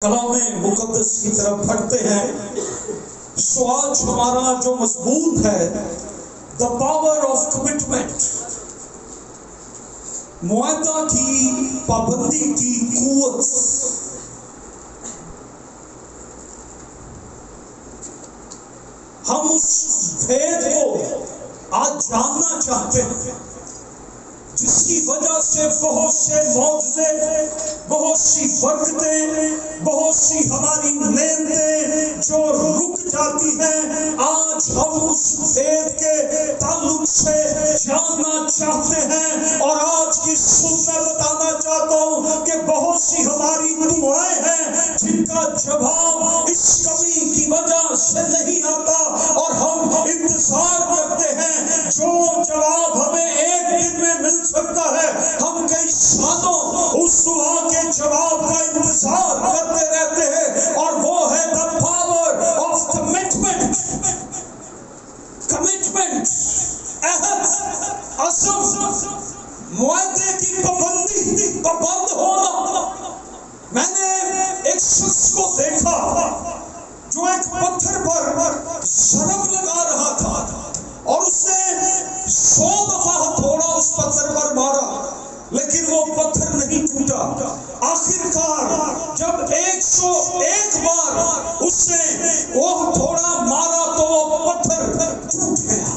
کلام مقدس کی طرف بڑھتے ہیں. سو آج ہمارا جو مضمون ہے دا پاور آف کمٹمنٹ، معاہدہ کی پابندی کی قوت. ہم اس بھید کو آج جاننا چاہتے ہیں جس کی وجہ سے بہت سے معجزے، بہت سی برکتیں، بہت سی ہماری نعمتیں جو رک جاتی ہیں، آج ہم اس بھید کے تعلق سے جاننا چاہتے ہیں. اور آج کی صبح میں بتانا چاہتا ہوں کہ بہت سی ہماری دعائیں ہیں جن کا جواب اس کمی کی وجہ سے نہیں آتا، اور ہم انتظار کرتے ہیں جو جواب ہمیں ایک دن میں مل سکتا ہے، ہم کئی سالوں اس دعا کے جواب کا انتظار کرتے رہتے ہیں. اور وہ ہے the power of commitment. Commitment, عہد، عزم، معاہدے کی پابند ہونا. میں نے ایک شخص کو دیکھا جو ایک پتھر پر ضرب لگا رہا تھا اور اس نے 100 دفعہ ہتھوڑا اس پتھر پر مارا لیکن وہ پتھر نہیں ٹوٹا. آخر کار جب 101 بار اس نے وہ ہتھوڑا مارا تو وہ پتھر ٹوٹ گیا.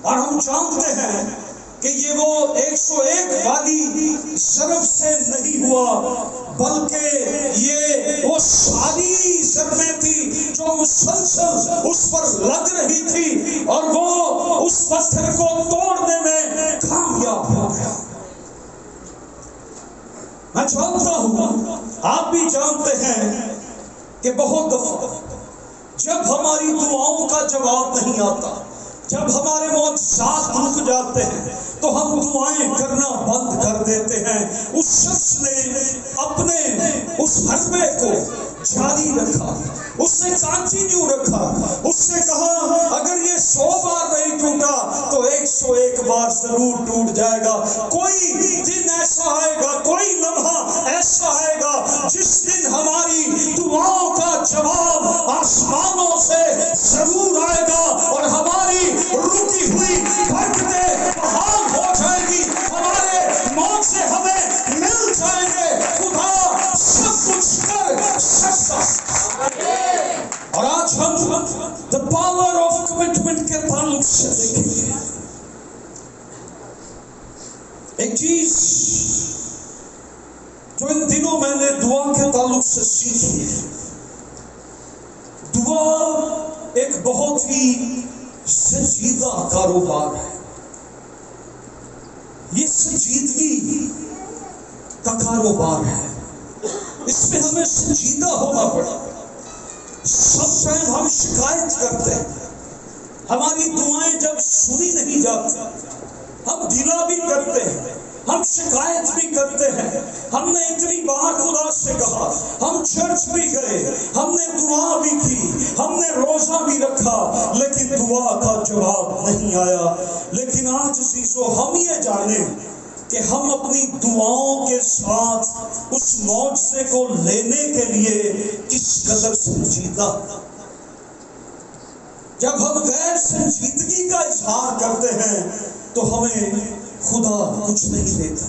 اور ہم جانتے ہیں کہ یہ وہ 101 والی ضرب سے نہیں ہوا، بلکہ یہ وہ ساری ضربیں تھی جو مسلسل اس پر لگ رہی تھی اور وہ اس پتھر کو توڑنے میں کامیاب ہو گیا. میں جانتا ہوں، آپ بھی جانتے ہیں کہ بہت دفعہ جب ہماری دعاؤں کا جواب نہیں آتا، جب ہمارے معجزات رک جاتے ہیں تو ہم دعائیں کرنا بند کر دیتے ہیں. اس شخص نے اپنے اس حربے کو جاری رکھا، اس نے کنٹینیو رکھا. اس نے کہا اگر یہ 100 بار نہیں ٹوٹا تو 101 بار ضرور ٹوٹ جائے گا. کوئی دن ایسا آئے گا، کوئی لمحہ ایسا آئے گا جس دن ہماری دعاؤں کا جواب آسمانوں سے ضرور آئے گا اور ہماری رکی ہوئی برکتیں بحال ہو جائے گی، ہمارے معجزے ہمیں مل جائیں گے. خدا سب کچھ کر سکتا. اور آج ہم دا پاور آف کمٹمنٹ کے تعلق سے دیکھیں گے. ایک چیز جو ان دنوں میں نے دعا کے تعلق سے سیکھی ہے، دعا ایک بہت ہی سنجیدہ کاروبار ہے. یہ سنجیدگی کا کاروبار ہے، اس میں ہمیں سنجیدہ ہونا پڑا. سب ٹائم ہم شکایت کرتے ہیں، ہماری دعائیں جب سنی نہیں جاتی ہم ڈھیلا بھی کرتے ہیں، ہم شکایت بھی کرتے ہیں. ہم نے اتنی بار خدا سے کہا، ہم چرچ بھی گئے، ہم نے دعا بھی کی، ہم نے روزہ بھی رکھا، لیکن دعا کا جواب نہیں آیا. لیکن آج عزیزو ہم یہ جانیں کہ ہم اپنی دعاؤں کے ساتھ اس معجزے کو لینے کے لیے کس قدر سنجیدہ. جب ہم غیر سنجیدگی کا اظہار کرتے ہیں تو ہمیں خدا کچھ نہیں دیتا.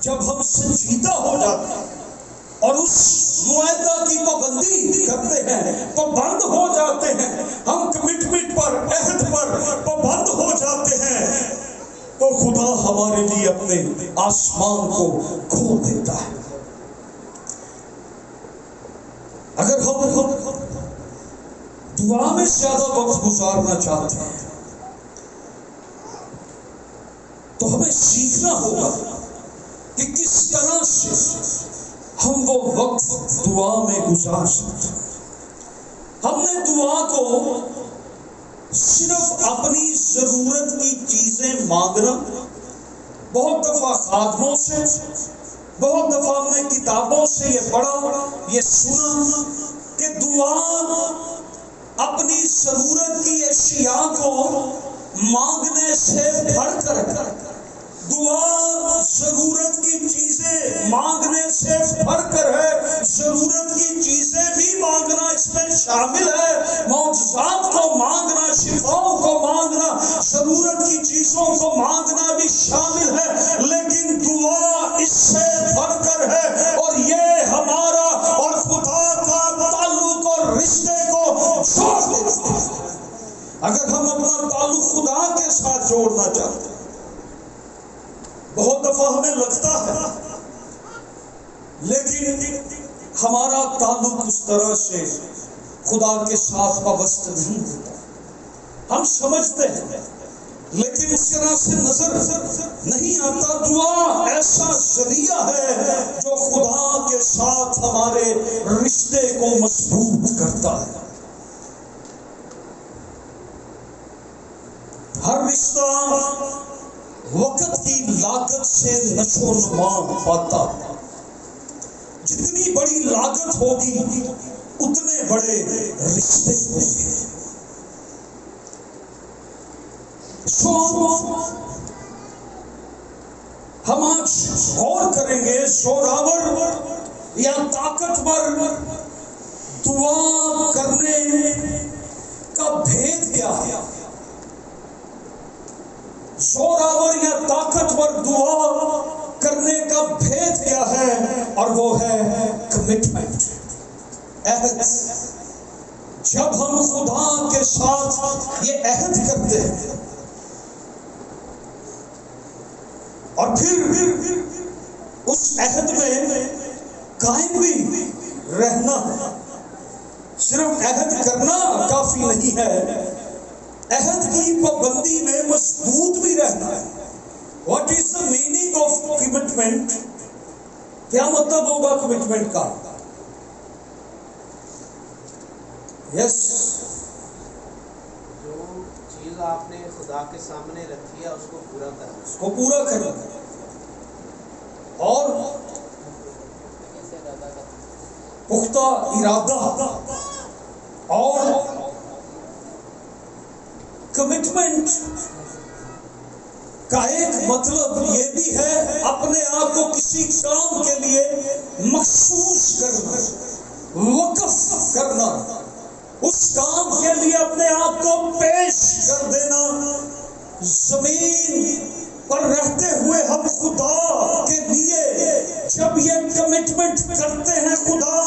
جب ہم سنجیدہ ہو جاتے ہیں اور اس معاہدہ کی پابندی کرتے ہیں، پابند ہو جاتے ہیں، ہم کمٹمنٹ پر، عہد پر پابند ہو جاتے ہیں، تو خدا ہمارے لیے اپنے آسمان کو کھول دیتا ہے. اگر ہم دعا میں زیادہ وقت گزارنا چاہتے ہیں تو ہمیں سیکھنا ہوگا کہ کس طرح سے ہم وہ وقت دعا میں گزار سکتے ہیں. ہم نے دعا کو صرف اپنی ضرورت کی چیزیں مانگنا، بہت دفعہ خادموں سے، بہت دفعہ ہم نے کتابوں سے یہ پڑھا، یہ سنا کہ دعا اپنی ضرورت کی اشیاء کو مانگنے سے بڑھ کر، دعا ضرورت کی چیزیں مانگنے سے بڑھ کر ہے، ضرورت کی شامل ہے، معجزات کو مانگنا، شفاؤں کو مانگنا، ضرورت کی چیزوں کو مانگنا بھی شامل ہے، لیکن دعا اس سے بڑھ کر ہے، اور یہ ہمارا اور خدا کا تعلق اور رشتے کو جوڑ دیتا ہے۔ اگر ہم اپنا تعلق خدا کے ساتھ جوڑنا چاہتے ہیں، بہت دفعہ ہمیں لگتا ہے لیکن ہمارا تعلق اس طرح سے خدا کے ساتھ وابستہ نہیں ہوتا، ہم سمجھتے ہیں لیکن اس طرح سے نظر نہیں آتا۔ دعا ایسا ذریعہ ہے جو خدا کے ساتھ ہمارے رشتے کو مضبوط کرتا ہے۔ ہر رشتہ وقت کی لاگت سے نشو و نما پاتا، جتنی بڑی لاگت ہوگی اتنے بڑے رشتے ہوں گے۔ ہم آج غور کریں گے زوراور یا طاقتور دعا کرنے کا بھید کیا ہے۔ زوراور یا طاقتور دعا کرنے کا بھید کیا ہے، اور وہ ہے کمٹمنٹ، عہد۔ جب ہم خدا کے ساتھ یہ عہد کرتے ہیں اور پھر اس عہد میں قائم بھی رہنا ہے، صرف عہد کرنا کافی نہیں ہے، عہد کی پابندی میں مضبوط بھی رہنا ہے۔ What is the meaning of commitment? کیا مطلب ہوگا کمٹمنٹ کا؟ یس، جو چیز آپ نے خدا کے سامنے رکھی ہے اس کو پورا کرنا، اس کو پورا کرنا اور پختہ ارادہ۔ اور کمٹمنٹ کا ایک مطلب یہ بھی ہے اپنے آپ کو کسی کام کے لیے مخصوص کرنا، وقف کرنا، اس کام کے لیے اپنے آپ کو پیش کر دینا۔ زمین پر رہتے ہوئے ہم خدا کے لیے جب یہ کمٹمنٹ کرتے ہیں، خدا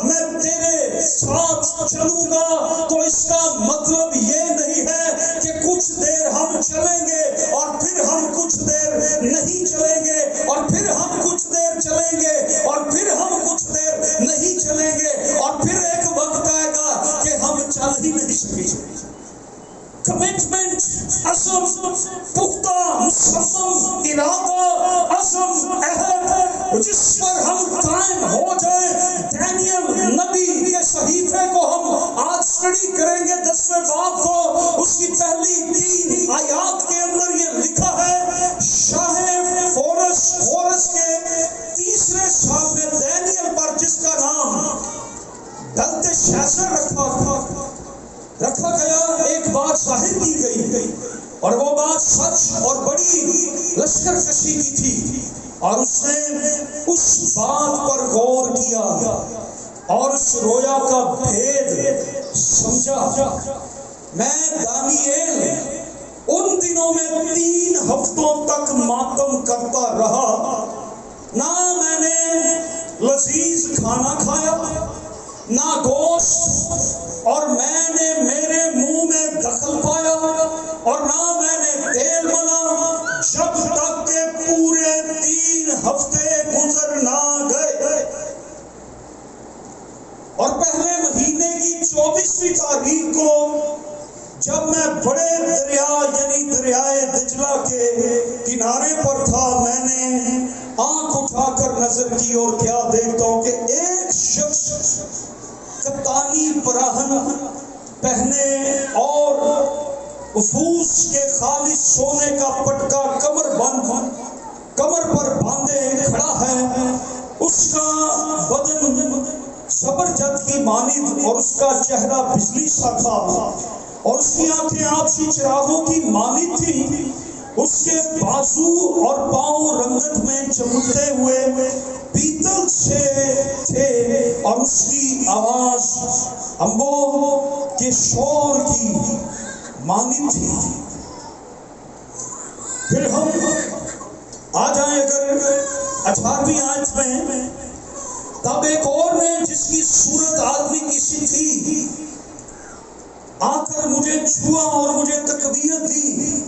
میں تیرے ساتھ چلوں گا، تو اس کا مطلب یہ نہیں ہے کہ کچھ دیر ہم چلیں گے اور پھر ہم کچھ دیر نہیں چلیں گے، اور پھر ہم کچھ دیر چلیں گے اور پھر ہم کچھ دیر نہیں چلیں گے، اور پھر ایک وقت آئے گا کہ ہم چل ہی نہیں سکیں گے۔ کمٹمنٹ، عزم، پختہ مصمم ارادہ، عزم، عہد، جس پر ہم قائم ہو جائیں۔ دانیل نبی کے صحیفے کو ہم آج اسٹڈی کریں گے، 10ویں باب کو، اس کی پہلی 3 آیات کے اندر یہ لکھا ہے، شاہ خورس کے 3 سال میں دانیل پر، جس کا نام بلتشازر رکھا گیا، ایک بات ظاہر کی گئی، اور وہ بات سچ اور بڑی لشکر کشی کی تھی، اور اس نے اس بات پر غور کیا اور اس رویا کا بھید سمجھا۔ میں دانیل ان دنوں میں 3 ہفتوں تک ماتم کرتا رہا، نہ میں نے لذیذ کھانا کھایا، نہ گوشت، اور میں نے میرے منہ میں دخل پایا، اور نہ میں نے تیل ملا، جب تک کہ پورے 3 ہفتے گزر نہ گئے۔ اور پہلے مہینے کی 24ویں تاریخ کو جب میں بڑے دریا یعنی دریائے دجلہ کے کنارے پر تھا، میں نے آنکھ اٹھا کر نظر کی اور کیا دیکھتا ہوں کہ ایک شخص کتانی براہن پہنے اور افوس کے خالص سونے کا پٹکا کمر پر باندھے کھڑا ہے، اس کا بدن زبرجد کی مانند اور اس کا چہرہ بجلی سا تھا، اور اس کی آنکھیں آبشی چراغوں کی مانند تھی، اس کے بازو اور پاؤں رنگت میں چمکتے ہوئے پیتل سے تھے، اور اس کی آواز امبو کے شور کی مانند تھی۔ پھر ہم آ جائیں اگر 18ویں آیت میں، تب ایک اور نے جس کی صورت آدمی کی سی تھی آ کر مجھے چھوا اور مجھے تقویت دی،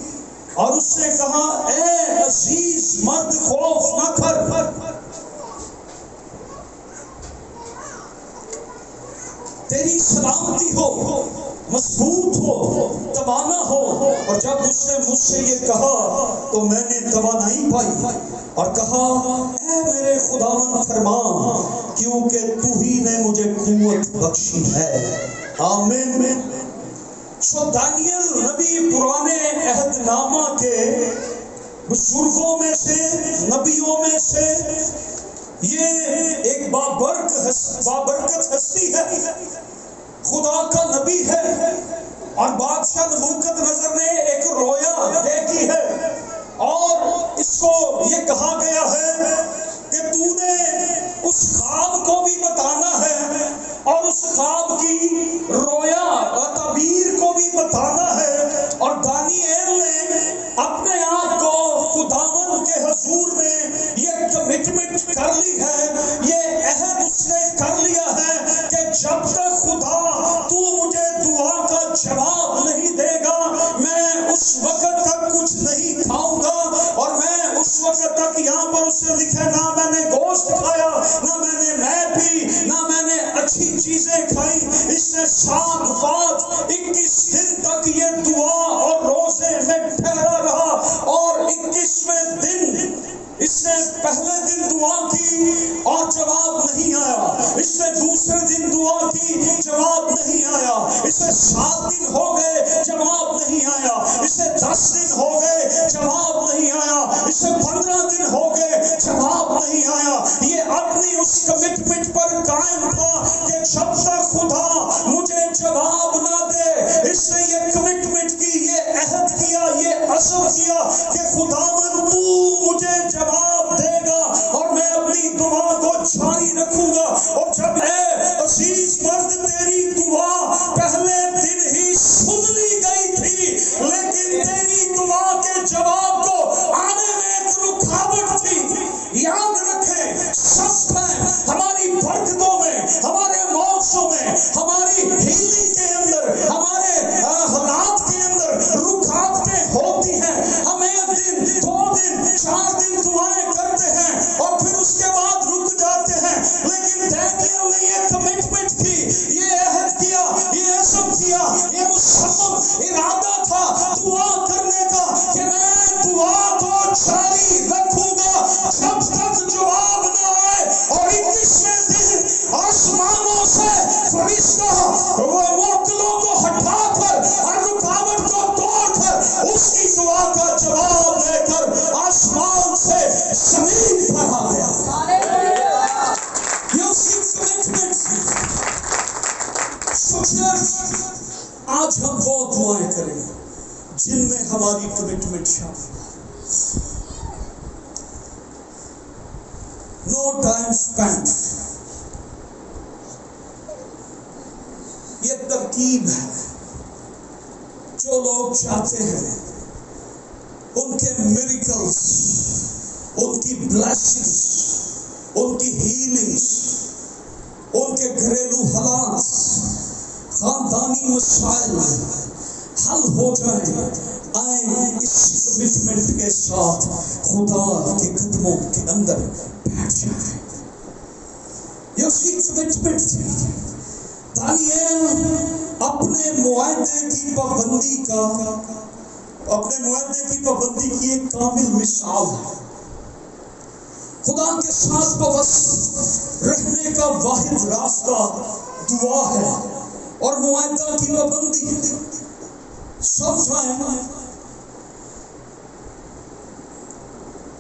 اور اس نے کہا اے عزیز مرد خوف نہ کر، تیری سلامتی ہو، مضبوط ہو، توانا ہو۔ اور جب اس نے مجھ سے یہ کہا تو میں نے توانائی پائی اور کہا اے میرے خداوند فرما، کیونکہ تو ہی نے مجھے قوت بخشی ہے۔ آمین۔ سو دانیل نبی پرانے عہد نامہ کے بزرگوں میں سے، نبیوں میں سے یہ ایک بابرکت ہستی ہے، خدا کا نبی ہے، اور بادشاہ نبوکد نظر نے ایک رویا دیکھی ہے، اور اس کو یہ کہا گیا ہے کہ تو نے اس خواب کو بھی بتانا ہے اور اس خواب کی رویا اور تعبیر کو بھی بتانا ہے۔ اور دانیال نے اپنے آپ کو خداوند کے حضور میں یہ کمٹمنٹ کر لی ہے، یہ عہد اس نے کر لیا ہے کہ جب تک خدا تو مجھے دعا کا جواب نہیں دے گا، میں اس وقت تک کچھ نہیں کھاؤں گا، اور میں اس وقت تک، یہاں پر اس نے لکھا نہ میں نے گوشت کھایا، نہ میں نے مے پی، نہ میں نے اچھی چیزیں کھائی۔ اس نے 21 دن تک یہ دعا اور روزے میں ٹھہرا رہا، اور 21ویں دن اس نے پہلے دن دعا کی اور جواب نہیں آیا، اس نے دوسرے دن دعا کی، جواب نہیں آیا، اسے 7 دن ہو گئے، جواب نہیں آیا، اسے 10 دن ہو گئے، جواب نہیں آیا، اسے 15 دن ہو گئے، جواب نہیں آیا۔ یہ اپنی اس کمٹمنٹ پر قائم تھا کہ جب تک خدا مجھے جواب نہ دے، اس نے یہ کمٹمنٹ کی، یہ عہد کیا، یہ عزم کیا کہ خداوند تو مجھے جواب دے گا اور میں اپنی دعا کو جاری رکھوں گا۔ اور جب اے عزیز مرد تیری دعا پہلے دن ہی سن لی گئی تھی، لیکن تیری دعا کے جواب کو آنے میں ایک رکاوٹ تھی۔ یاد رکھیں، سب میں، ہماری برکتوں میں، ہمارے موقعوں میں، ہماری ہیلنگ کے اندر، ہمارے حالات کے اندر رکاوٹیں ہوتی ہیں۔ ہم 1 دن، 2 دن، 4 دن دعائیں کرتے ہیں اور پھر اس کے بعد رک جاتے ہیں، لیکن دانیال نے یہ کمٹمنٹ کی، یہ عہد کیا، یہ عزم کیا، یہ مصمم ارادہ تھا دعا کرنے کا کہ میں دعا کو جاری رکھوں گا جب تک جواب نہ آئے۔ اور 21ویں دن آسمانوں سے فرشتہ وہ موکلوں کو ہٹا کر اور رکاوٹ کو توڑ کر اس کی دعا کا جواب لے کر آسمان سے زمین پر آ گیا۔ یہ اس کی کمٹمنٹ تھی۔ آج ہم وہ دعائیں کریں گے جن میں ہماری کمٹمنٹ شامل ہے۔ نو ٹائم اسپینڈ، یہ ترکیب ہے۔ جو لوگ چاہتے ہیں ان کے میریکلز، ان کی بلیسنگز، ان کی ہیلنگز، ان کے گھریلو حالات، خاندانی مسائل حل ہو جائیں، آئیں اس کمٹمنٹ کے ساتھ خدا کے قدموں کے اندر بیٹھ جائیں۔ یہ اس کی کمٹمنٹ تھی۔ دانیال اپنے معاہدے کی پابندی کی ایک کامل مثال ہے۔ خدا کے ساتھ وابستہ رہنے کا واحد راستہ دعا ہے اور معاہدہ کی پابندی ہے۔ سب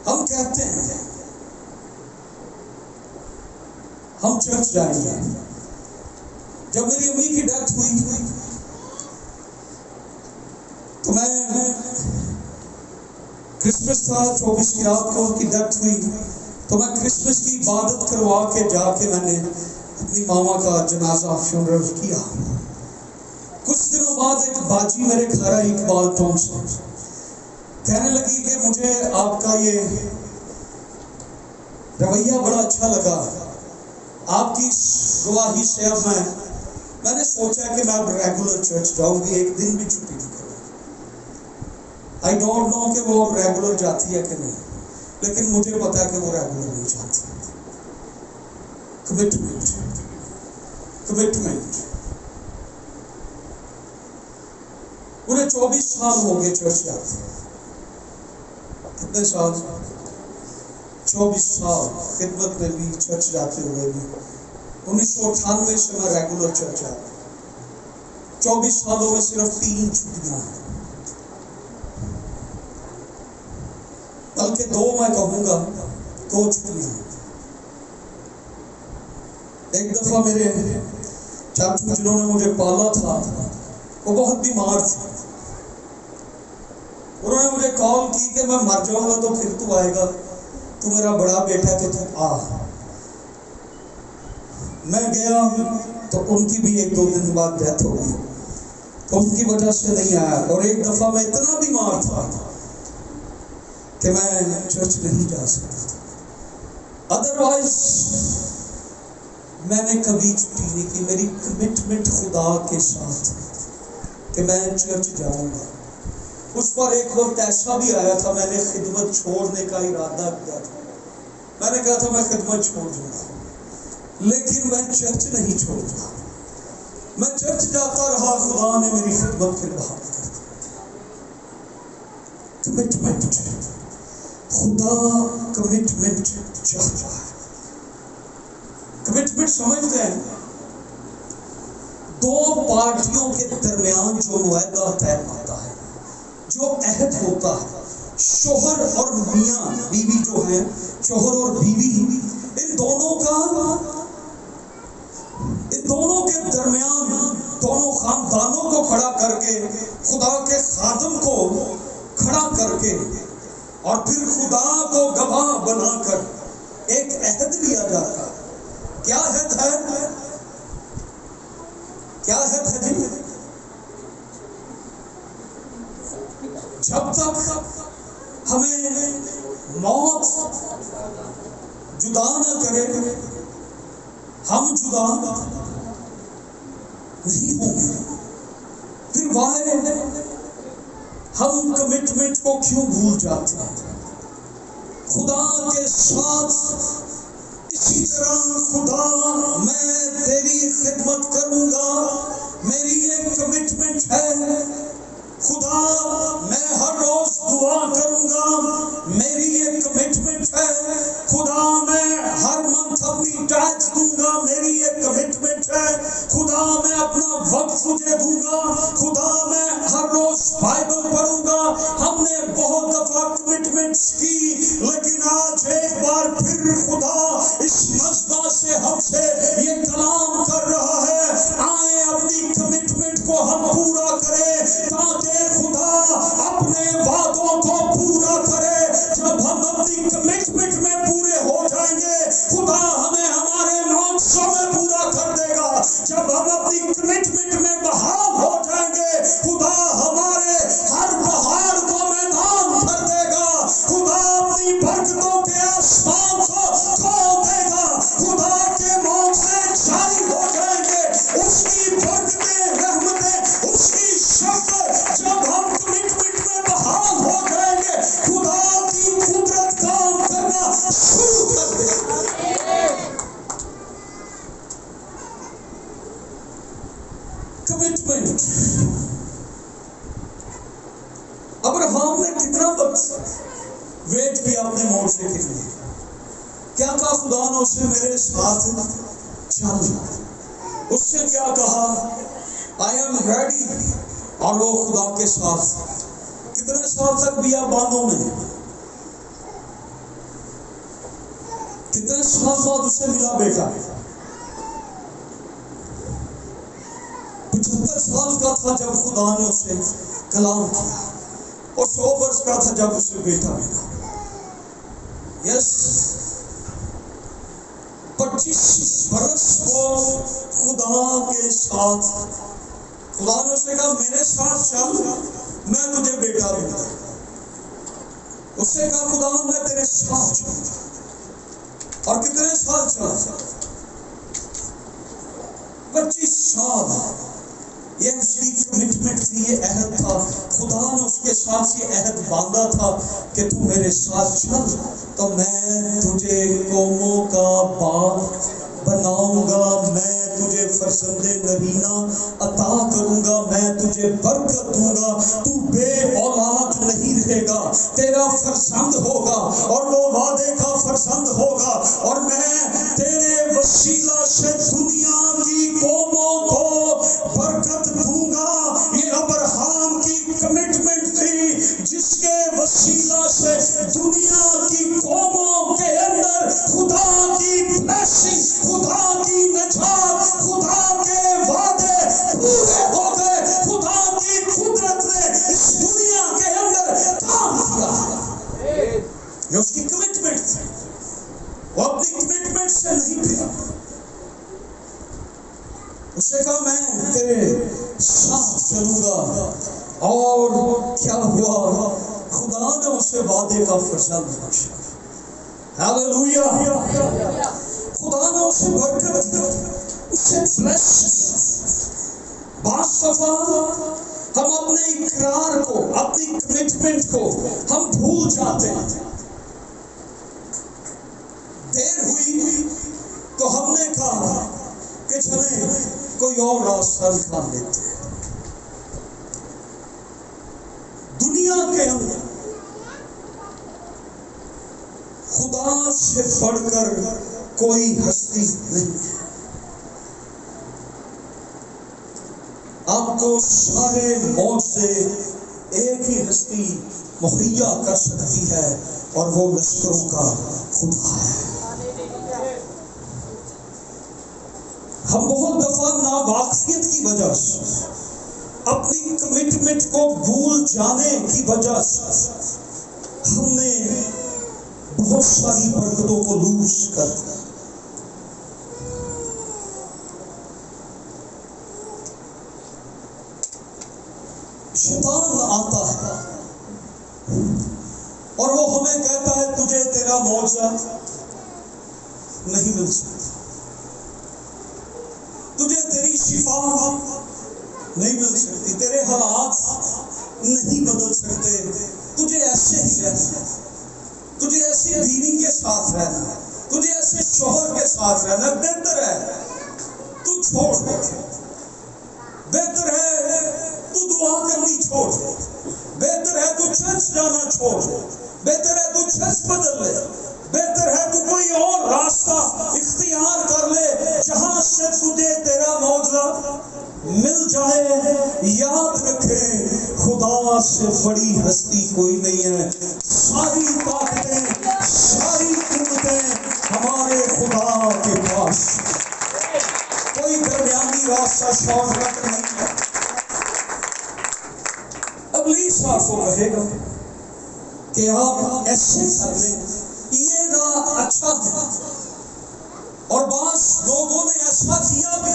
ہم کہتے ہیں ہم چرچ جائیں گے۔ جب میری امی کی ڈیتھ ہوئی تو میں کرسمس تھا 24 کی رات کو ان کی ڈیتھ ہوئی، تو میں کرسمس کی عبادت کروا کے جا کے میں نے اپنی ماما کا جنازہ فیونرل کیا. کچھ دنوں بعد ایک باجی میرے گھر آئی اقبال ٹاؤن سے، کہنے لگی کہ مجھے آپ کا یہ رویہ بڑا اچھا لگا، آپ کی گواہی سے اب میں نے سوچا کہ میں اب ریگولر چرچ جاؤں گی، ایک دن بھی چھٹی نہیں کروں. آئی ڈونٹ نو کہ وہ اب ریگولر جاتی ہے کہ نہیں، لیکن مجھے پتا ہے کہ وہ ریگولر نہیں جاتی. کمٹمنٹ. انہیں 24 سال ہو گئے چرچ جاتے. کتنے سال؟ 24 سال خدمت میں بھی، چرچ جاتے ہوئے بھی. 1998 سے میں ریگولر چرچ آتا. 24 سالوں میں صرف 3 چھٹیاں ہیں، بلکہ 2 میں کہوں گا 2 چھٹیاں ہیں. ایک دفعہ میرے چاچو جنہوں نے مجھے پالا تھا وہ بہت بیمار تھے. انہوں نے مجھے کال کی کہ میں مر جاؤں گا تو پھر تو آئے گا، تو میرا بڑا بیٹا ہے تو تم آ. میں گیا تو ان کی بھی 1-2 دن بعد ڈیتھ ہو گئی، تو ان کی وجہ سے نہیں آیا. اور ایک دفعہ میں اتنا بیمار تھا کہ میں چرچ نہیں جا سکتا. ادروائز میں نے کبھی چھٹی نہیں کی. میری کمٹمنٹ خدا کے ساتھ کہ میں چرچ جاؤں گا. اس پر ایک وقت ایسا بھی آیا تھا، میں نے خدمت چھوڑنے کا ارادہ کیا تھا. میں نے کہا تھا میں خدمت چھوڑ دوں گا، لیکن میں چرچ نہیں چھوڑتا. میں چرچ جاتا رہا، خدا نے میری خدمت پھر بحال کر دی. کمٹمنٹ. خدا کمٹمنٹ چاہتا ہے. کمٹمنٹ سمجھتے ہیں 2 پارٹیوں کے درمیان جو معاہدہ طے ہوتا ہے، جو عہد ہوتا ہے. شوہر اور میاں بیوی جو ہیں، شوہر اور بیوی، ان دونوں کے درمیان دونوں خاندانوں کو کھڑا کر کے، خدا کے خادم کو کھڑا کر کے، اور پھر خدا کو گواہ بنا کر ایک عہد لیا جاتا ہے. کیا عہد ہے؟ کیا عہد ہے جی؟ جب تک ہمیں موت جدا نہ کرے ہم جدا نہیں ہوں گے. پھر واحد ہم کمٹمنٹ کو کیوں بھول جاتے ہیں؟ خدا کے ساتھ اسی طرح خدا میں تیری خدمت کروں گا، میری ایک کمٹمنٹ ہے. خدا میں ہر روز دعا کروں گا، میری ایک کمٹمنٹ ہے. خدا میں ہر منتھ اپنی ٹیکس دوں گا، میری ایک کمٹمنٹ ہے. خدا میں اپنا وقت تجھے دوں گا، خدا میں ہر روز بائبل پڑھوں گا. ہم نے بہت دفعہ کمٹمنٹس کی، لیکن آج ایک بار پھر خدا اس مذبح سے ہم سے یہ کلام کر رہا ہے، آئیں اپنی کمٹمنٹ کو ہم پورا کریں، تاکہ خدا اپنے وعدوں کو پورا کرے. جب ہم اپنی کمٹمنٹ میں پورے ہو جائیں گے، خدا ہمیں ہمارے 900 میں پورا کر دے گا. جب ہم اپنی کمٹمنٹ میں بحال ہو جائیں گے، خدا ہمارے ہر پہاڑ کو میدان کر دے گا. خدا اپنی برکتوں کے آسمان کو کھول دے گا. خدا کے معجزے جاری ہو جائیں گے، اس کی برکتیں، رحمتیں، اس کی شفقت جب ہم کمٹمنٹ میں بحال ہو جائیں گے، خدا کی قدرت کام کرنا شروع کر دے گا. کمٹمنٹ. ابراہیم نے کتنا وقت ویٹ کیا اپنے معجزے کے لیے؟ کیا کہا خدا نے اسے؟ میرے ساتھ چل. اس سے کیا کہا؟ I am ready. اور وہ خدا کے ساتھ کتنے سال تک بیابانوں میں، کتنے سال بعد اسے ملا بیٹا؟ 75 سال کا تھا جب خدا نے اسے کلام کیا، اور 100 برس کا تھا جب اسے بیٹا ملا. یس، بٹ 25 برس وہ خدا کے ساتھ، خدا نے اسے کہا میرے ساتھ چل، میں تجھے بیٹا دوں گا۔ اس سے کہا خدا میں تیرے ساتھ چلوں، اور کتنے سال چلا؟ 25 سال۔ یہ اس کی کمٹمنٹ تھی، یہ عہد تھا، خدا نے اس کے ساتھ یہ عہد باندھا تھا کہ تو میرے ساتھ چل تو میں تجھے قوموں کا باپ بناؤں گا، میں تجھے فرزند نرینہ عطا کروں گا، میں تجھے برکت دوں گا، تو بے اولاد نہیں رہے گا، تیرا فرزند ہوگا اور وہ وعدے کا فرزند ہوگا، اور میں تیرے وسیلہ سے دنیا کی قوموں کو برکت دوں گا۔ یہ ابراہیم کی کمٹمنٹ تھی جس کے وسیلہ سے دنیا کی قوموں کے اندر خدا کی بلیسنگ، خدا کی نجات، خدا کے وعدے پورے ہو گئے۔ خدا کی قدرت نے اس دنیا کے اندر کام کیا۔ یہ اس کی کمٹمنٹ تھی، وہ اپنی کمٹمنٹ سے نہیں پھرا۔ اس نے کہا میں تیرے ساتھ چلوں گا، اور کیا ہوا؟ خدا نے اسے وعدے کا فرزند بخشا۔ ہاللویا! خدا نے اسے برکت دی، اسے بلیس کیا۔ بعض دفعہ ہم اپنے اقرار کو، اپنی کمٹمنٹ کو ہم بھول جاتے ہیں۔ دیر ہوئی تو ہم نے کہا کہ چلیں کوئی اور راستہ نکال لیتے ہیں۔ دنیا کے اندر خدا سے بڑھ کر کوئی ہستی نہیں ہے۔ آپ کو سارے معجزے ایک ہی ہستی مہیا کر سکتی ہے، اور وہ لشکروں کا خدا ہے۔ ہم بہت دفعہ ناواقفیت کی وجہ سے، اپنی کمٹمنٹ کو بھول جانے کی وجہ سے، ہم نے بہت ساری برکتوں کو لوز کر دیا۔ شیطان آتا ہے اور وہ ہمیں کہتا ہے تجھے تیرا معجزہ نہیں مل سکتا، تجھے تیری شفا نہیں مل سکتی، تیرے حالات نہیں بدل سکتے، تجھے ایسے ہی رہنا، تجھے ایسی بیوی کے ساتھ رہنا، تجھے ایسے شوہر کے ساتھ رہنا، بہتر ہے تو چھوڑ دے، بہتر ہے تو دعا کرنی چھوڑ دے، بہتر ہے تو چرچ جانا چھوڑ دے، بہتر ہے تو چرچ بدل لے، بہتر ہے تو کوئی اور راستہ اختیار کر لے جہاں سے تجھے تیرا معجزہ مل جائے۔ یاد رکھیں خدا سے بڑی ہستی کوئی نہیں ہے۔ ساری طاقتیں، ساری قوتیں ہمارے خدا کے پاس، کوئی درمیانی راستہ شارٹ کٹ نہیں ہے۔ ابلیس آپ کو کہے گا کہ آپ ایسے کر لیں، یہ راہ اچھا ہے، اور بعض لوگوں نے ایسا کیا بھی،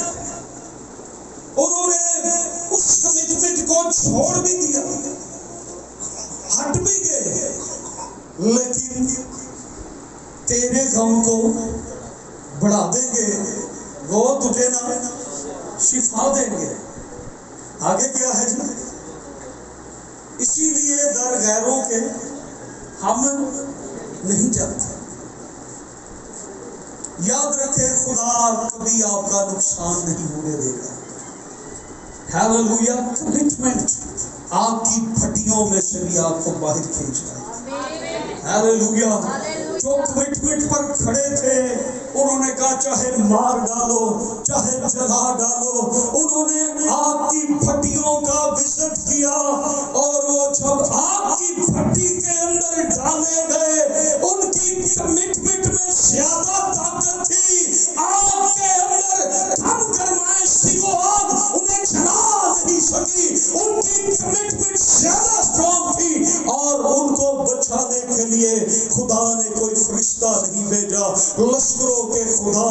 انہوں نے اس کمٹمنٹ کو چھوڑ بھی دیا، ہٹ بھی گئے، لیکن تیرے غم کو بڑھا دیں گے، وہ تجھے نہ شفا دیں گے۔ آگے کیا ہے جی؟ اسی لیے در غیروں کے ہم نہیں جاتے۔ یاد رکھے خدا کبھی آپ کا نقصان نہیں ہونے دے گا۔ ہاللویا! کمٹمنٹ آپ کی پھٹیوں میں سے بھی آپ کو باہر کھینچ لائے۔ ہاللویا! جو کمٹمنٹ پر کھڑے تھے انہوں نے کہا چاہے مار ڈالو، چاہے جلا ڈالو، انہوں نے آپ کی پھٹیوں کا وزٹ کیا، اور وہ جب آپ کی پھٹی کے اندر ڈالے گئے، ان کی کمٹمنٹ میں زیادہ طاقت تھی، آپ کے اندر کم گرمائش تھی، وہ آگ انہیں جلا نہیں سکی، ان کی کمٹمنٹ زیادہ اسٹرانگ تھی، اور ان کو بچانے کے لیے خدا نے کوئی فرشتہ نہیں بھیجا، لشکروں کے خدا